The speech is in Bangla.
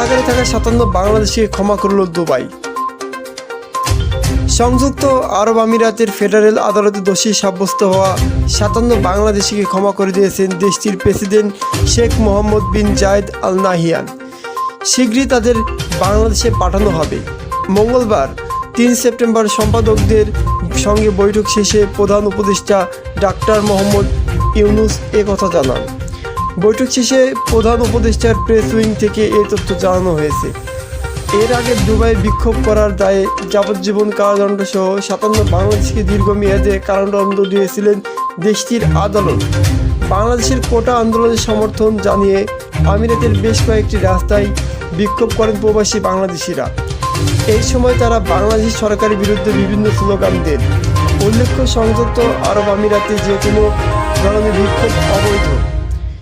কারাগারে থাকা 57 বাংলাদেশিকে ক্ষমা করল দুবাই। সংযুক্ত আরব আমিরাতের ফেডারেল আদালতে দোষী সাব্যস্ত হওয়া 57 বাংলাদেশিকে ক্ষমা করে দিয়েছেন দেশটির প্রেসিডেন্ট শেখ মোহাম্মদ বিন জায়েদ আল নাহিয়ান। শীঘ্রই তাদের বাংলাদেশে পাঠানো হবে। মঙ্গলবার 3 সেপ্টেম্বর সম্পাদকদের সঙ্গে বৈঠক শেষে প্রধান উপদেষ্টা ডাক্তার মোহাম্মদ ইউনুস কথা জানান। বৈঠক শেষে প্রধান উপদেষ্টার প্রেস উইং থেকে এই তথ্য জানানো হয়েছে। এর আগে দুবাইয়ে বিক্ষোভ করার দায়ে যাবজ্জীবন কারাদণ্ড সহ 57 বাংলাদেশকে দীর্ঘমেয়াদে কারাদণ্ড দিয়েছিলেন দেশটির আদালত। বাংলাদেশের কোটা আন্দোলনের সমর্থন জানিয়ে আমিরাতের বেশ কয়েকটি রাস্তায় বিক্ষোভ করেন প্রবাসী বাংলাদেশিরা। এই সময় তারা বাংলাদেশ সরকারের বিরুদ্ধে বিভিন্ন স্লোগান দেন। উল্লেখ্য, সংযুক্ত আরব আমিরাতে যে কোনো ধরনের বিক্ষোভ অবৈধ।